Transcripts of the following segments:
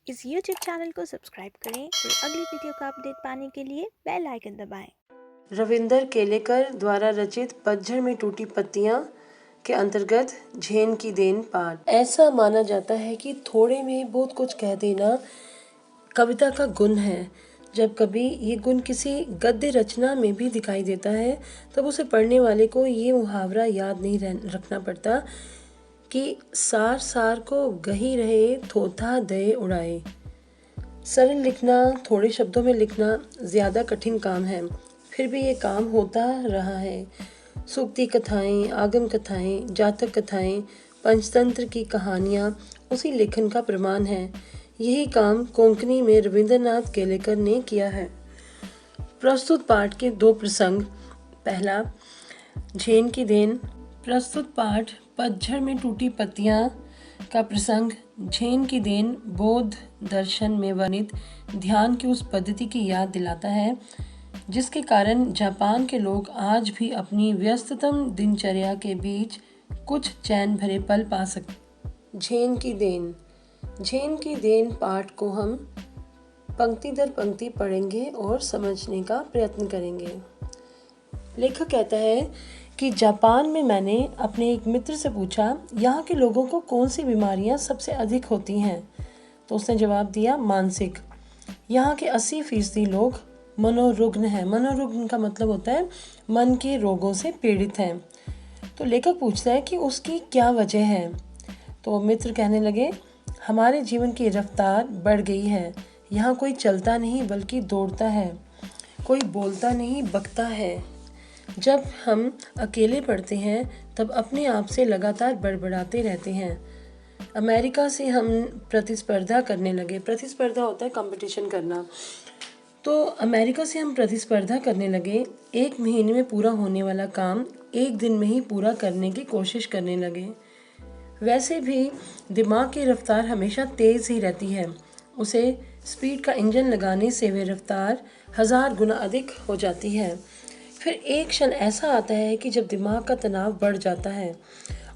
इस YouTube channel को subscribe करें और अगली वीडियो का अपडेट पाने के लिए बेल आइकन दबाएं। रविंदर केलेकर द्वारा रचित पतझड़ में टूटी पत्तियां के अंतर्गत झेन की देन पाठ। ऐसा माना जाता है कि थोड़े में बहुत कुछ कह देना कविता का गुण है। जब कभी ये गुण किसी गद्य रचना में भी दिखाई देता है तब उसे पढ़ने वाले को ये मुहावरा याद नहीं रखना पड़ता कि सार सार को गही रहे थोथा दे उड़ाए। सरल लिखना, थोड़े शब्दों में लिखना ज़्यादा कठिन काम है, फिर भी ये काम होता रहा है। सूक्ति कथाएं, आगम कथाएं, जातक कथाएं, पंचतंत्र की कहानियाँ उसी लेखन का प्रमाण है। यही काम कोंकणी में रविंद्रनाथ केलेकर ने किया है। प्रस्तुत पाठ के दो प्रसंग। पहला, झेन की देन। प्रस्तुत पाठ पतझड़ में टूटी पत्तियां का प्रसंग झेन की देन बौद्ध दर्शन में वर्णित ध्यान की उस पद्धति की याद दिलाता है जिसके कारण जापान के लोग आज भी अपनी व्यस्ततम दिनचर्या के बीच कुछ चैन भरे पल पा सकते। झेन की देन। झेन की देन पाठ को हम पंक्ति दर पंक्ति पढ़ेंगे और समझने का प्रयत्न करेंगे। लेखक कहता है कि जापान में मैंने अपने एक मित्र से पूछा यहाँ के लोगों को कौन सी बीमारियाँ सबसे अधिक होती हैं, तो उसने जवाब दिया मानसिक। यहाँ के 80% लोग मनोरुग्ण हैं। मनोरुग्ण का मतलब होता है मन के रोगों से पीड़ित हैं। तो लेखक पूछता है कि उसकी क्या वजह है, तो मित्र कहने लगे हमारे जीवन की रफ्तार बढ़ गई है। यहाँ कोई चलता नहीं बल्कि दौड़ता है, कोई बोलता नहीं बकता है। जब हम अकेले पढ़ते हैं तब अपने आप से लगातार बड़बड़ाते रहते हैं। अमेरिका से हम प्रतिस्पर्धा करने लगे। प्रतिस्पर्धा होता है कंपटीशन करना। तो अमेरिका से हम प्रतिस्पर्धा करने लगे। 1 महीने में पूरा होने वाला काम 1 दिन में ही पूरा करने की कोशिश करने लगे। वैसे भी दिमाग की रफ्तार हमेशा तेज़ ही रहती है। उसे स्पीड का इंजन लगाने से वह रफ्तार 1000 गुना अधिक हो जाती है। फिर एक क्षण ऐसा आता है कि जब दिमाग का तनाव बढ़ जाता है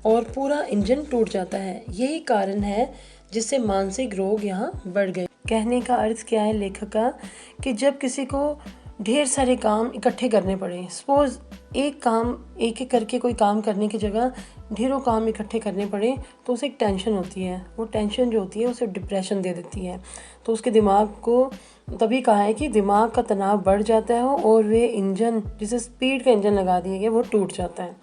और पूरा इंजन टूट जाता है। यही कारण है जिससे मानसिक रोग यहाँ बढ़ गए। कहने का अर्थ क्या है लेखक का, कि जब किसी को ढेर सारे काम इकट्ठे करने पड़े, सपोज एक एक करके कोई काम करने की जगह ढेरों काम इकट्ठे करने पड़े, तो उसे एक टेंशन होती है। वो टेंशन जो होती है उसे डिप्रेशन दे देती है। तो उसके दिमाग को तभी कहा है कि दिमाग का तनाव बढ़ जाता है और वे इंजन, जिसे स्पीड का इंजन लगा दिया गया, वो टूट जाता है।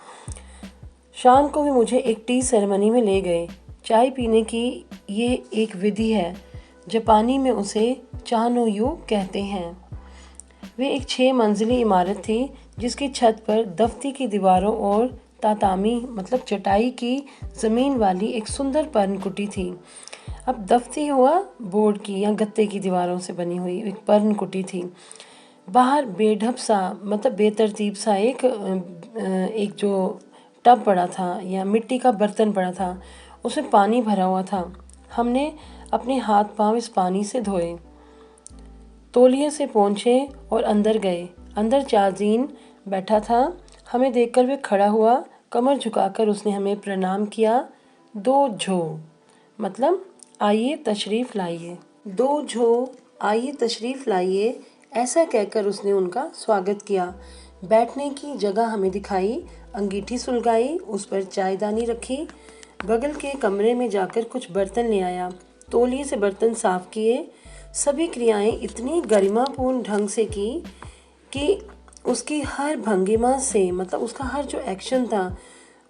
शाम को भी मुझे एक टी सेरेमनी में ले गए। चाय पीने की ये एक विधि है। जापानी में उसे चानोयू कहते हैं। वे एक 6 मंजिली इमारत थी जिसकी छत पर दफ्ती की दीवारों और तातामी मतलब चटाई की ज़मीन वाली एक सुंदर पर्णकुटी थी। अब दफ्ती हुआ बोर्ड की या गत्ते की दीवारों से बनी हुई एक पर्णकुटी थी। बाहर बेढब सा मतलब बेतरतीब सा एक जो टब पड़ा था या मिट्टी का बर्तन पड़ा था, उसमें पानी भरा हुआ था। हमने अपने हाथ पांव इस पानी से धोए, तौलिए से पोंछे और अंदर गए। अंदर चाजीन बैठा था। हमें देखकर वे खड़ा हुआ। कमर झुकाकर उसने हमें प्रणाम किया। दो झो मतलब आइए तशरीफ़ लाइए। दो झो आइए तशरीफ़ लाइए, ऐसा कहकर उसने उनका स्वागत किया। बैठने की जगह हमें दिखाई, अंगीठी सुलगाई, उस पर चायदानी रखी। बगल के कमरे में जाकर कुछ बर्तन ले आया, तौलिए से बर्तन साफ किए। सभी क्रियाएं इतनी गरिमापूर्ण ढंग से की कि उसकी हर भंगिमा से मतलब उसका हर जो एक्शन था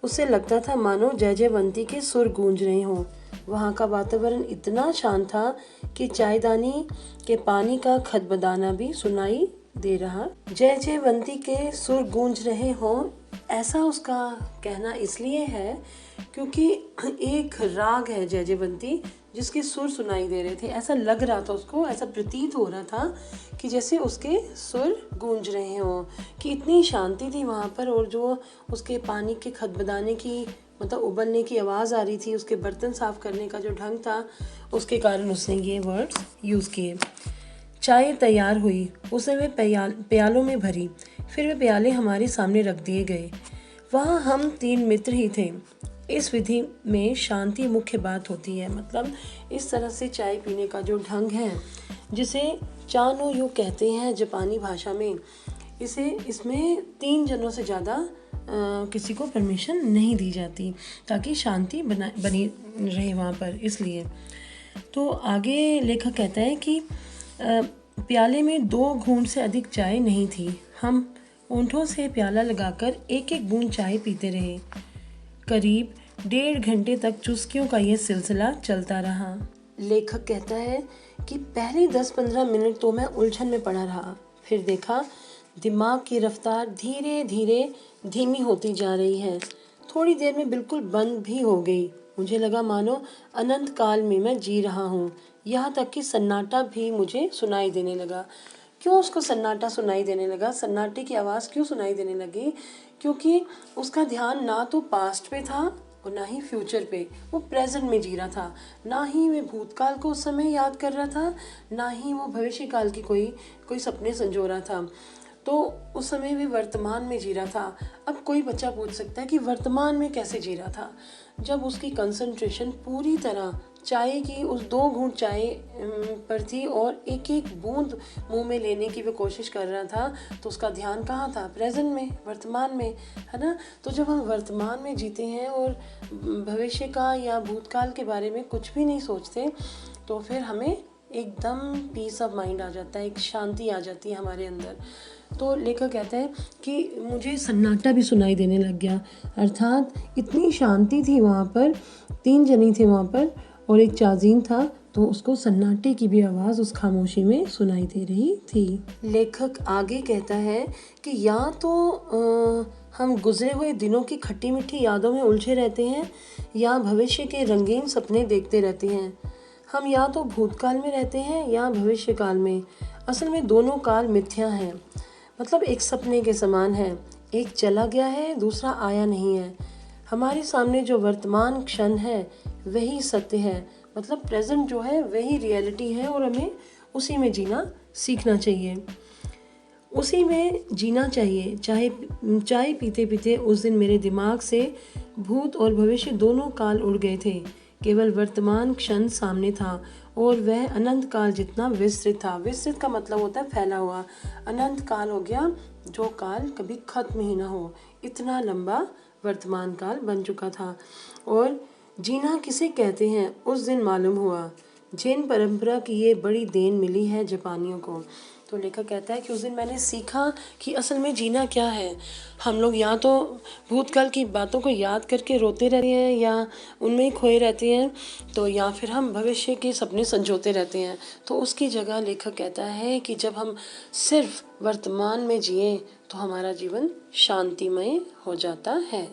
उससे लगता था मानो जयजयवंती के सुर गूंज रहे हों। वहाँ का वातावरण इतना शांत था कि चायदानी के पानी का खदबदाना भी सुनाई दे रहा। जयजयवंती के सुर गूंज रहे हों, ऐसा उसका कहना इसलिए है क्योंकि एक राग है जयजयवंती जिसके सुर सुनाई दे रहे थे। ऐसा लग रहा था उसको, ऐसा प्रतीत हो रहा था कि जैसे उसके सुर गूंज रहे हों, कि इतनी शांति थी वहाँ पर। और जो उसके पानी के खदबदाने की मतलब उबलने की आवाज़ आ रही थी, उसके बर्तन साफ करने का जो ढंग था, उसके कारण उसने ये वर्ड्स यूज़ किए। चाय तैयार हुई, उसने वे प्यालों में भरी। फिर वे प्याले हमारे सामने रख दिए गए। वहाँ हम 3 मित्र ही थे। इस विधि में शांति मुख्य बात होती है। मतलब इस तरह से चाय पीने का जो ढंग है, जिसे चा नो यू कहते हैं जापानी भाषा में, इसमें 3 जनों से ज़्यादा किसी को परमिशन नहीं दी जाती, ताकि शांति बनी रहे वहाँ पर। इसलिए तो आगे लेखक कहता है कि प्याले में 2 घूंट से अधिक चाय नहीं थी। हम होंठों से प्याला लगाकर एक एक बूंद चाय पीते रहे। करीब 1.5 घंटे तक चुस्कियों का यह सिलसिला चलता रहा। लेखक कहता है कि पहले 10-15 मिनट तो मैं उलझन में पड़ा रहा। फिर देखा दिमाग की रफ्तार धीरे धीरे धीमी होती जा रही है। थोड़ी देर में बिल्कुल बंद भी हो गई। मुझे लगा मानो अनंत काल में मैं जी रहा हूँ। यहाँ तक कि सन्नाटा भी मुझे सुनाई देने लगा। क्यों उसको सन्नाटा सुनाई देने लगा? सन्नाटे की आवाज़ क्यों सुनाई देने लगी? क्योंकि उसका ध्यान ना तो पास्ट पे था और ना ही फ्यूचर पे। वो प्रेजेंट में जी रहा था। ना ही वे भूतकाल को उस समय याद कर रहा था, ना ही वो भविष्य काल की कोई सपने संजो रहा था। तो उस समय वे वर्तमान में जी रहा था। अब कोई बच्चा पूछ सकता है कि वर्तमान में कैसे जी रहा था? जब उसकी कंसंट्रेशन पूरी तरह चाय की उस 2 घूंट चाय पर थी और एक एक बूंद मुंह में लेने की वो कोशिश कर रहा था, तो उसका ध्यान कहाँ था? प्रेजेंट में, वर्तमान में, है ना? तो जब हम वर्तमान में जीते हैं और भविष्य का या भूतकाल के बारे में कुछ भी नहीं सोचते, तो फिर हमें एकदम पीस ऑफ माइंड आ जाता है, एक शांति आ जाती है हमारे अंदर। तो लेखक कहते हैं कि मुझे सन्नाटा भी सुनाई देने लग गया, अर्थात इतनी शांति थी वहाँ पर। 3 जने थे वहाँ पर और एक चाजीन था, तो उसको सन्नाटे की भी आवाज़ उस खामोशी में सुनाई दे रही थी। लेखक आगे कहता है कि या तो हम गुजरे हुए दिनों की खट्टी मीठी यादों में उलझे रहते हैं, या भविष्य के रंगीन सपने देखते रहते हैं। हम या तो भूतकाल में रहते हैं या भविष्य काल में। असल में दोनों काल मिथ्या हैं, मतलब एक सपने के समान है। एक चला गया है, दूसरा आया नहीं है। हमारे सामने जो वर्तमान क्षण है वही सत्य है, मतलब प्रेजेंट जो है वही रियलिटी है, और हमें उसी में जीना सीखना चाहिए, उसी में जीना चाहिए। चाय पीते पीते उस दिन मेरे दिमाग से भूत और भविष्य दोनों काल उड़ गए थे। केवल वर्तमान क्षण सामने था और वह अनंत काल जितना विस्तृत था। विस्तृत का मतलब होता है फैला हुआ। अनंत काल हो गया जो काल कभी खत्म ही ना हो, इतना लंबा वर्तमान काल बन चुका था। और जीना किसे कहते हैं उस दिन मालूम हुआ। जैन परंपरा की ये बड़ी देन मिली है जापानियों को। तो लेखक कहता है कि उस दिन मैंने सीखा कि असल में जीना क्या है। हम लोग या तो भूतकाल की बातों को याद करके रोते रहते हैं या उनमें ही खोए रहते हैं, तो या फिर हम भविष्य के सपने संजोते रहते हैं। तो उसकी जगह लेखक कहता है कि जब हम सिर्फ वर्तमान में जिए तो हमारा जीवन शांतिमय हो जाता है।